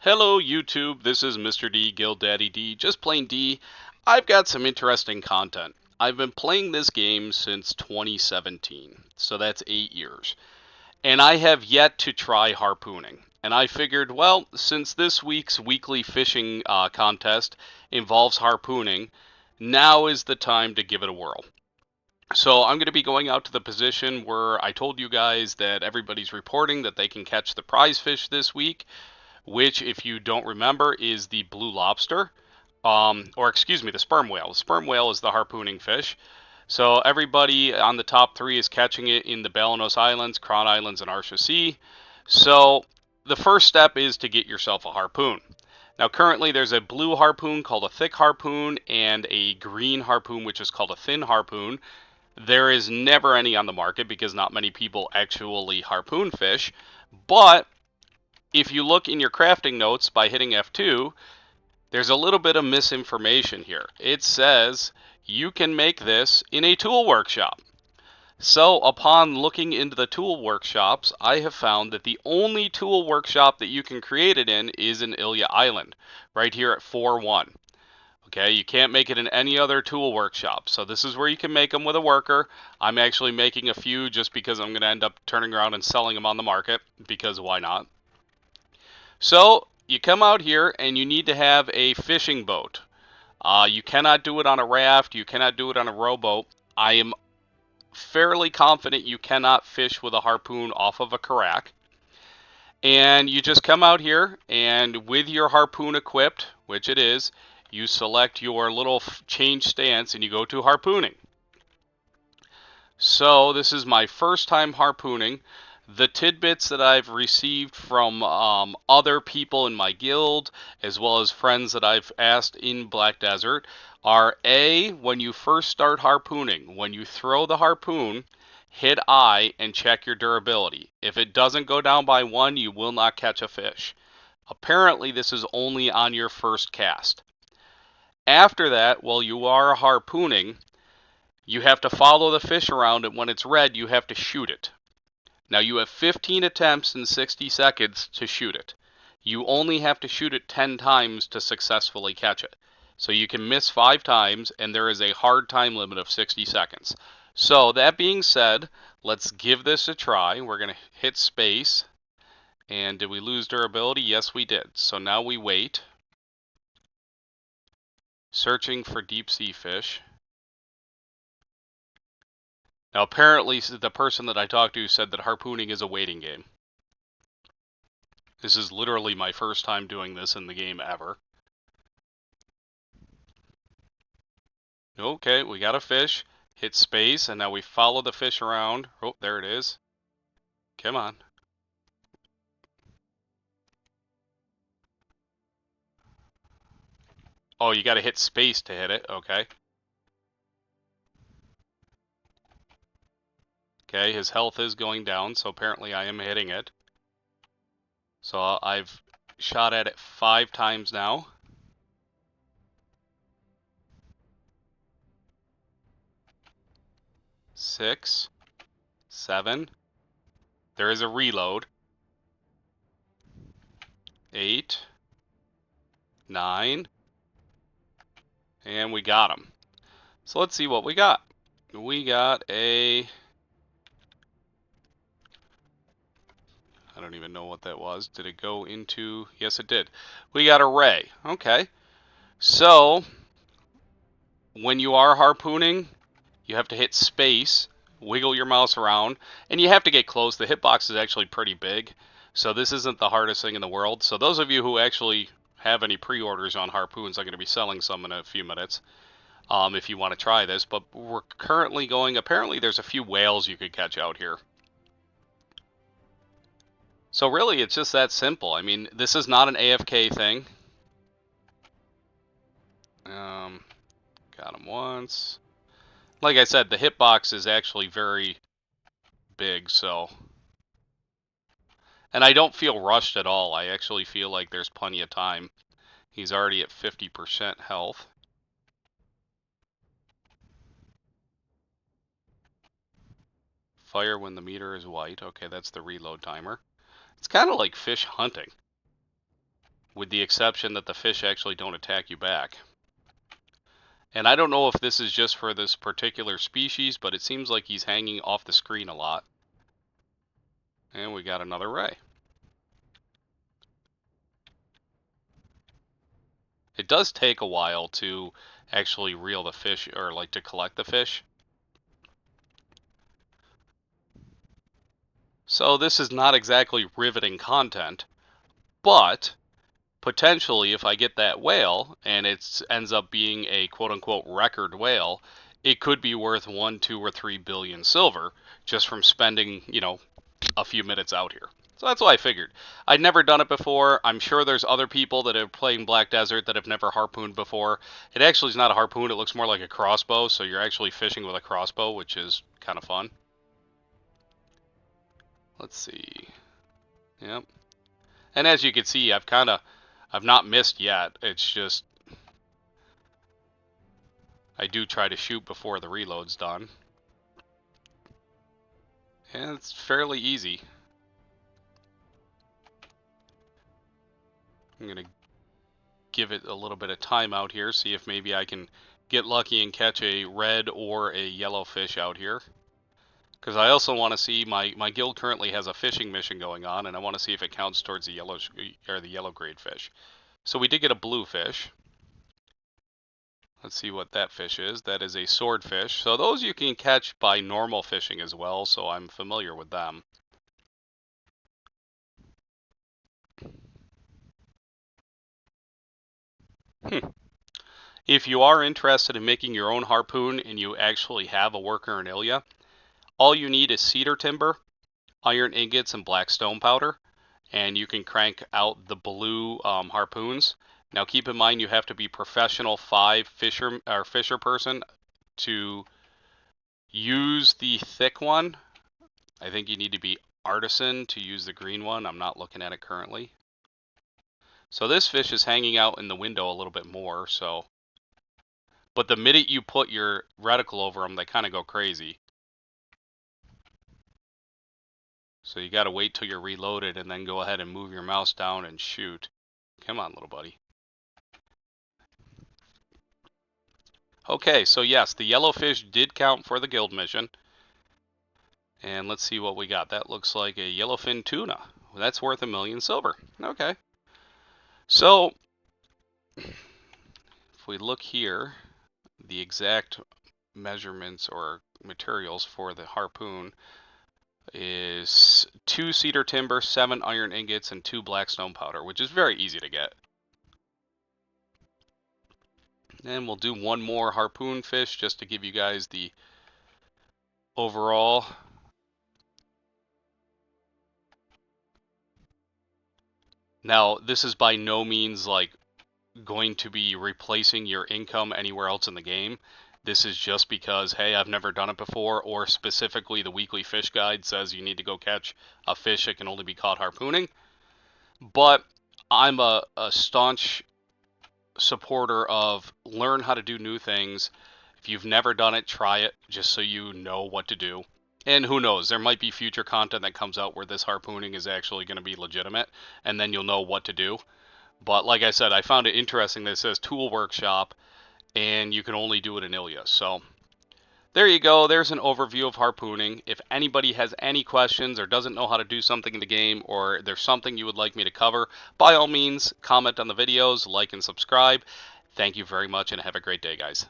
Hello YouTube, this is Mr. D, Guild Daddy D, just plain D. I've got some interesting content. I've been playing this game since 2017, so that's 8 years. And I have yet to try harpooning. And I figured, well, since this week's weekly fishing contest involves harpooning, now is the time to give it a whirl. So I'm going to be going out to the position where I told you guys that everybody's reporting that they can catch the prize fish this week, which, if you don't remember, is the blue lobster, or excuse me, the sperm whale. The sperm whale is the harpooning fish. So everybody on the top three is catching it in the Balanos Islands, Crown Islands, and Arsha Sea. So the first step is to get yourself a harpoon. Now currently there's a blue harpoon called a thick harpoon and a green harpoon which is called a thin harpoon. There is never any on the market because not many people actually harpoon fish, but if you look in your crafting notes by hitting F2, there's a little bit of misinformation here. It says you can make this in a tool workshop. So upon looking into the tool workshops, I have found that the only tool workshop that you can create it in is in Ilya Island, right here at 4.1. Okay, you can't make it in any other tool workshop. So this is where you can make them with a worker. I'm actually making a few just because I'm going to end up turning around and selling them on the market, because why not? So you come out here and you need to have a fishing boat. You cannot do it on a raft. You cannot do it on a rowboat. I am fairly confident you cannot fish with a harpoon off of a carack. And you just come out here and with your harpoon equipped, which it is, you select your little change stance and you go to harpooning. So this is my first time harpooning. The tidbits that I've received from other people in my guild, as well as friends that I've asked in Black Desert, are A, when you first start harpooning, when you throw the harpoon, hit I and check your durability. If it doesn't go down by 1, you will not catch a fish. Apparently, this is only on your first cast. After that, while you are harpooning, you have to follow the fish around, and when it's red, you have to shoot it. Now you have 15 attempts in 60 seconds to shoot it. You only have to shoot it 10 times to successfully catch it. So you can miss 5 times, and there is a hard time limit of 60 seconds. So that being said, let's give this a try. We're going to hit space. And did we lose durability? Yes, we did. So now we wait. Searching for deep sea fish. Now apparently the person that I talked to said that harpooning is a waiting game. This is literally my first time doing this in the game ever. Okay, we got a fish. Hit space, and now we follow the fish around. Oh, there it is. Come on. Oh, you gotta hit space to hit it. Okay. Okay, his health is going down, so apparently I am hitting it. So I've shot at it 5 times now. Six, 7. There is a reload. 8, 9, and we got him. So let's see what we got. We got a... I don't even know what that was. Did it go into... Yes, it did. We got a ray. Okay. So, when you are harpooning, you have to hit space, wiggle your mouse around, and you have to get close. The hitbox is actually pretty big, so this isn't the hardest thing in the world. So those of you who actually have any pre-orders on harpoons, I'm going to be selling some in a few minutes if you want to try this. But we're currently going... Apparently there's a few whales you could catch out here. So really, it's just that simple. I mean, this is not an AFK thing. Got him once. Like I said, the hitbox is actually very big, so... And I don't feel rushed at all. I actually feel like there's plenty of time. He's already at 50% health. Fire when the meter is white. Okay, that's the reload timer. It's kind of like fish hunting. with the exception that the fish actually don't attack you back. And I don't know if this is just for this particular species, but it seems like he's hanging off the screen a lot. And we got another ray. It does take a while to actually reel the fish, or like to collect the fish. So this is not exactly riveting content, but potentially if I get that whale and it ends up being a quote-unquote record whale, it could be worth 1, 2, or 3 billion silver just from spending, a few minutes out here. So that's what I figured. I'd never done it before. I'm sure there's other people that are playing Black Desert that have never harpooned before. It actually is not a harpoon. It looks more like a crossbow, so you're actually fishing with a crossbow, which is kind of fun. Let's see. Yep. And as you can see, I've not missed yet. It's just I do try to shoot before the reload's done. And it's fairly easy. I'm going to give it a little bit of time out here, see if maybe I can get lucky and catch a red or a yellow fish out here. Because I also want to see, my guild currently has a fishing mission going on, and I want to see if it counts towards the yellow grade fish. So we did get a blue fish. Let's see what that fish is. That is a swordfish. So those you can catch by normal fishing as well, so I'm familiar with them. If you are interested in making your own harpoon and you actually have a worker in Ilya, all you need is cedar timber, iron ingots, and black stone powder, and you can crank out the blue harpoons. Now keep in mind you have to be professional 5 fisher person to use the thick one. I think you need to be artisan to use the green one. I'm not looking at it currently. So this fish is hanging out in the window a little bit more, but the minute you put your reticle over them, they kind of go crazy. So you got to wait till you're reloaded and then go ahead and move your mouse down and shoot. Come on, little buddy. Okay, so yes, the yellow fish did count for the guild mission. And let's see what we got. That looks like a yellowfin tuna. That's worth 1 million silver. Okay. So, if we look here, the exact measurements or materials for the harpoon is 2 cedar timber, 7 iron ingots, and 2 black stone powder, which is very easy to get. And we'll do one more harpoon fish just to give you guys the overall. Now, this is by no means like going to be replacing your income anywhere else in the game. This is just because, hey, I've never done it before, or specifically the weekly fish guide says you need to go catch a fish that can only be caught harpooning. But I'm a staunch supporter of learn how to do new things. If you've never done it, try it just so you know what to do. And who knows, there might be future content that comes out where this harpooning is actually going to be legitimate, and then you'll know what to do. But like I said, I found it interesting that it says Tool Workshop, and you can only do it in Ilya. So there you go. There's an overview of harpooning. If anybody has any questions or doesn't know how to do something in the game, or there's something you would like me to cover, by all means, comment on the videos, like and subscribe. Thank you very much, and have a great day, guys.